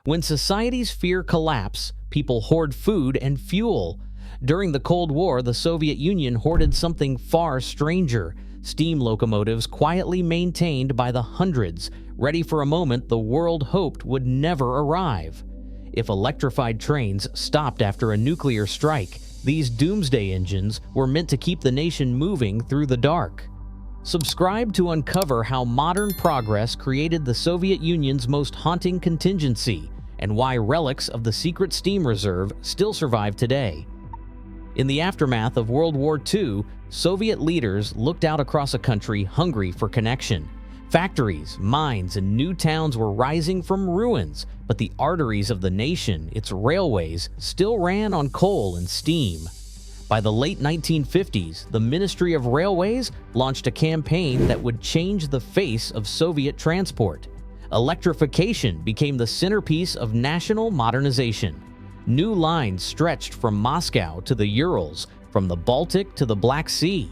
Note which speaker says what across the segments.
Speaker 1: When societies fear collapse, people hoard food and fuel. During the Cold War, the Soviet Union hoarded something far stranger: steam locomotives quietly maintained by the hundreds, ready for a moment the world hoped would never arrive. If electrified trains stopped after a nuclear strike, these doomsday engines were meant to keep the nation moving through the dark. Subscribe to uncover how modern progress created the Soviet Union's most haunting contingency, and why relics of the secret steam reserve still survive today. In the aftermath of World War II, Soviet leaders looked out across a country hungry for connection. Factories, mines, and new towns were rising from ruins, but the arteries of the nation, its railways, still ran on coal and steam. By the late 1950s, the Ministry of Railways launched a campaign that would change the face of Soviet transport. Electrification became the centerpiece of national modernization. New lines stretched from Moscow to the Urals, from the Baltic to the Black Sea.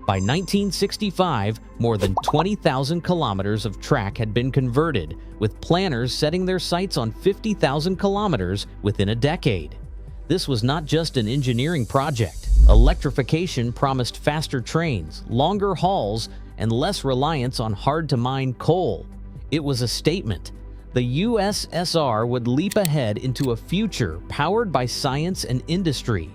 Speaker 1: By 1965, more than 20,000 kilometers of track had been converted, with planners setting their sights on 50,000 kilometers within a decade. This was not just an engineering project. Electrification promised faster trains, longer hauls, and less reliance on hard-to-mine coal. It was a statement. The USSR would leap ahead into a future powered by science and industry.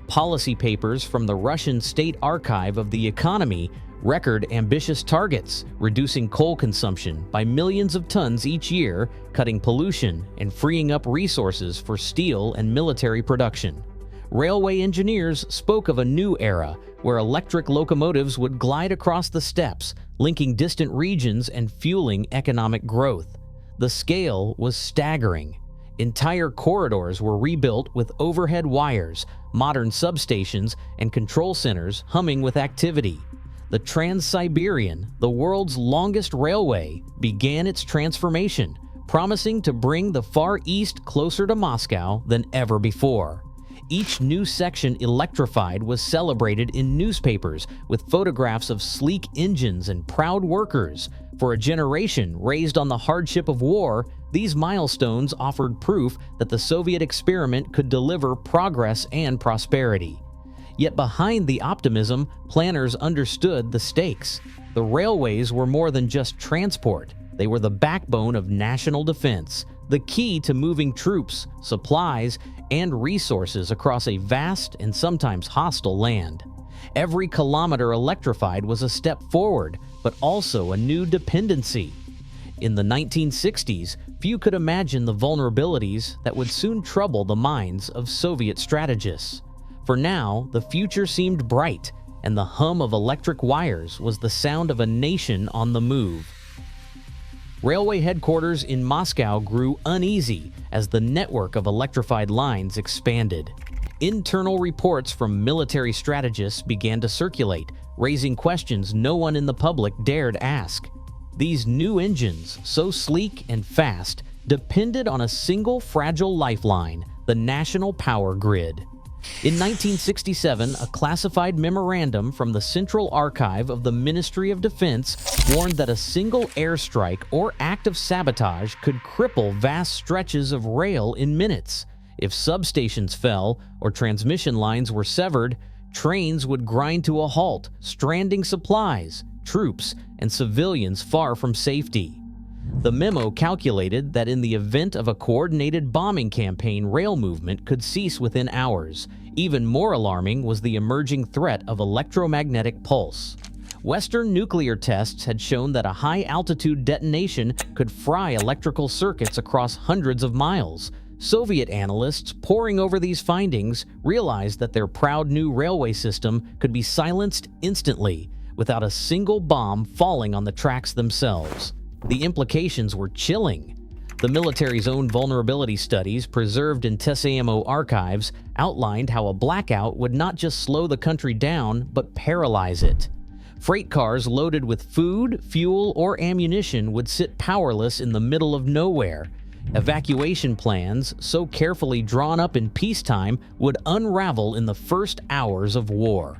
Speaker 1: Policy papers from the Russian State Archive of the Economy record ambitious targets, reducing coal consumption by millions of tons each year, cutting pollution, and freeing up resources for steel and military production. Railway engineers spoke of a new era where electric locomotives would glide across the steppes, linking distant regions and fueling economic growth. The scale was staggering. Entire corridors were rebuilt with overhead wires, modern substations, and control centers humming with activity. The Trans-Siberian, the world's longest railway, began its transformation, promising to bring the Far East closer to Moscow than ever before. Each new section electrified was celebrated in newspapers with photographs of sleek engines and proud workers. For a generation raised on the hardship of war, these milestones offered proof that the Soviet experiment could deliver progress and prosperity. Yet behind the optimism, planners understood the stakes. The railways were more than just transport. They were the backbone of national defense, the key to moving troops, supplies, and resources across a vast and sometimes hostile land. Every kilometer electrified was a step forward, but also a new dependency. In the 1960s, few could imagine the vulnerabilities that would soon trouble the minds of Soviet strategists. For now, the future seemed bright, and the hum of electric wires was the sound of a nation on the move. Railway headquarters in Moscow grew uneasy as the network of electrified lines expanded. Internal reports from military strategists began to circulate, raising questions no one in the public dared ask. These new engines, so sleek and fast, depended on a single fragile lifeline: the national power grid. In 1967, a classified memorandum from the Central Archive of the Ministry of Defense warned that a single airstrike or act of sabotage could cripple vast stretches of rail in minutes. If substations fell or transmission lines were severed, trains would grind to a halt, stranding supplies, troops, and civilians far from safety. The memo calculated that in the event of a coordinated bombing campaign, rail movement could cease within hours. Even more alarming was the emerging threat of electromagnetic pulse. Western nuclear tests had shown that a high-altitude detonation could fry electrical circuits across hundreds of miles. Soviet analysts poring over these findings realized that their proud new railway system could be silenced instantly, without a single bomb falling on the tracks themselves. The implications were chilling. The military's own vulnerability studies, preserved in TSAMO archives, outlined how a blackout would not just slow the country down, but paralyze it. Freight cars loaded with food, fuel, or ammunition would sit powerless in the middle of nowhere. Evacuation plans, so carefully drawn up in peacetime, would unravel in the first hours of war.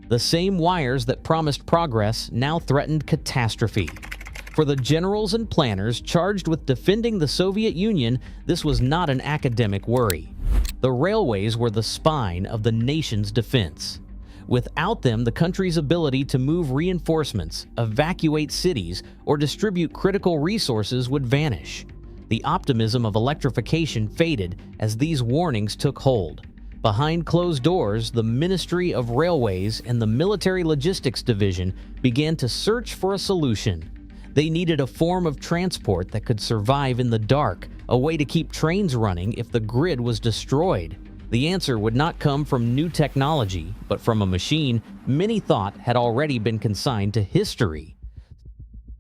Speaker 1: The same wires that promised progress now threatened catastrophe. For the generals and planners charged with defending the Soviet Union, this was not an academic worry. The railways were the spine of the nation's defense. Without them, the country's ability to move reinforcements, evacuate cities, or distribute critical resources would vanish. The optimism of electrification faded as these warnings took hold. Behind closed doors, the Ministry of Railways and the Military Logistics Division began to search for a solution. They needed a form of transport that could survive in the dark, a way to keep trains running if the grid was destroyed. The answer would not come from new technology, but from a machine many thought had already been consigned to history.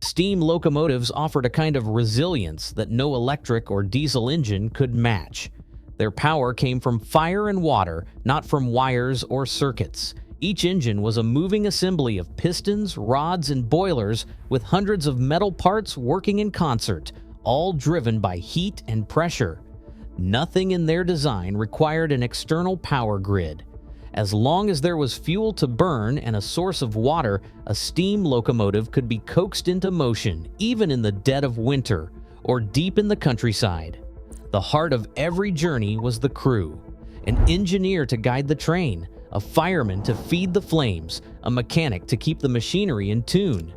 Speaker 1: Steam locomotives offered a kind of resilience that no electric or diesel engine could match. Their power came from fire and water, not from wires or circuits. Each engine was a moving assembly of pistons, rods, and boilers with hundreds of metal parts working in concert, all driven by heat and pressure. Nothing in their design required an external power grid. As long as there was fuel to burn and a source of water, a steam locomotive could be coaxed into motion, even in the dead of winter or deep in the countryside. The heart of every journey was the crew: an engineer to guide the train, a fireman to feed the flames, a mechanic to keep the machinery in tune.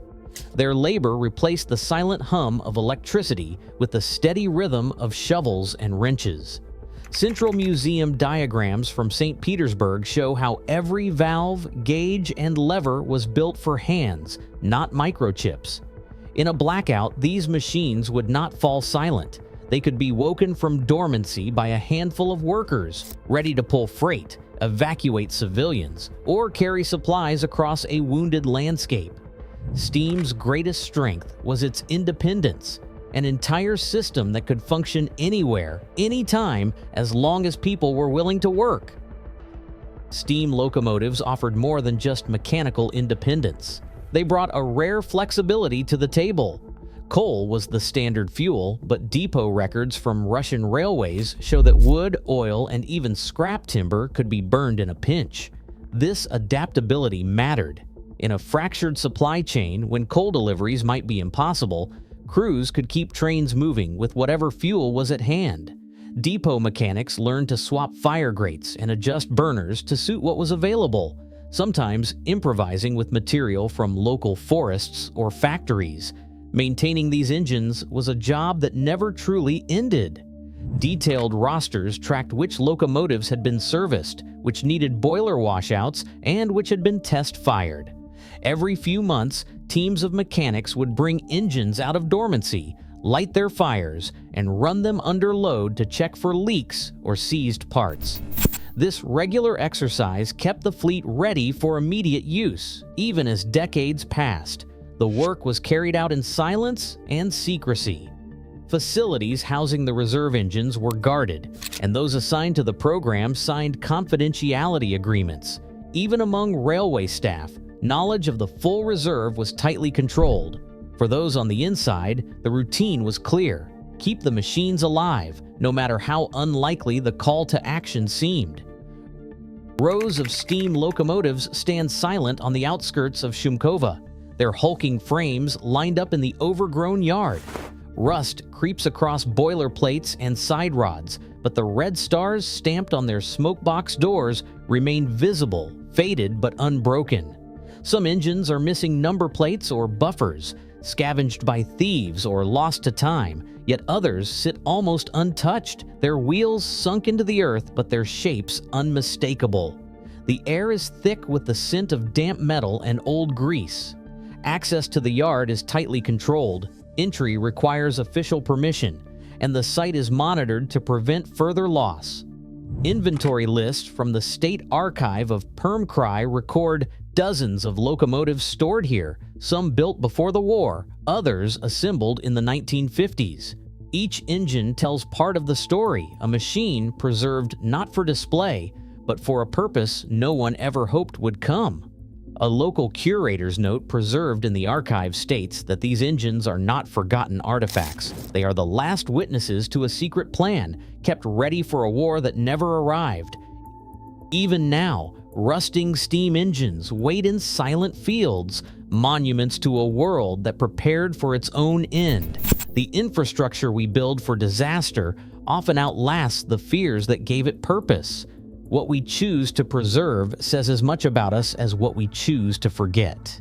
Speaker 1: Their labor replaced the silent hum of electricity with the steady rhythm of shovels and wrenches. Central Museum diagrams from St. Petersburg show how every valve, gauge, and lever was built for hands, not microchips. In a blackout, these machines would not fall silent. They could be woken from dormancy by a handful of workers, ready to pull freight, evacuate civilians, or carry supplies across a wounded landscape. Steam's greatest strength was its independence, an entire system that could function anywhere, anytime, as long as people were willing to work. Steam locomotives offered more than just mechanical independence. They brought a rare flexibility to the table. Coal was the standard fuel, but depot records from Russian railways show that wood, oil, and even scrap timber could be burned in a pinch. This adaptability mattered. In a fractured supply chain, when coal deliveries might be impossible, crews could keep trains moving with whatever fuel was at hand. Depot mechanics learned to swap fire grates and adjust burners to suit what was available, sometimes improvising with material from local forests or factories. Maintaining these engines was a job that never truly ended. Detailed rosters tracked which locomotives had been serviced, which needed boiler washouts, and which had been test-fired. Every few months, teams of mechanics would bring engines out of dormancy, light their fires, and run them under load to check for leaks or seized parts. This regular exercise kept the fleet ready for immediate use, even as decades passed. The work was carried out in silence and secrecy. Facilities housing the reserve engines were guarded, and those assigned to the program signed confidentiality agreements. Even among railway staff, knowledge of the full reserve was tightly controlled. For those on the inside, the routine was clear: keep the machines alive, no matter how unlikely the call to action seemed. Rows of steam locomotives stand silent on the outskirts of Shumkova, their hulking frames lined up in the overgrown yard. Rust creeps across boiler plates and side rods, but the red stars stamped on their smokebox doors remain visible, faded but unbroken. Some engines are missing number plates or buffers, scavenged by thieves or lost to time, yet others sit almost untouched, their wheels sunk into the earth but their shapes unmistakable. The air is thick with the scent of damp metal and old grease. Access to the yard is tightly controlled, entry requires official permission, and the site is monitored to prevent further loss. Inventory lists from the State Archive of Permkrai record dozens of locomotives stored here, some built before the war, others assembled in the 1950s. Each engine tells part of the story, a machine preserved not for display, but for a purpose no one ever hoped would come. A local curator's note preserved in the archive states that these engines are not forgotten artifacts. They are the last witnesses to a secret plan, kept ready for a war that never arrived. Even now, rusting steam engines wait in silent fields, monuments to a world that prepared for its own end. The infrastructure we build for disaster often outlasts the fears that gave it purpose. What we choose to preserve says as much about us as what we choose to forget.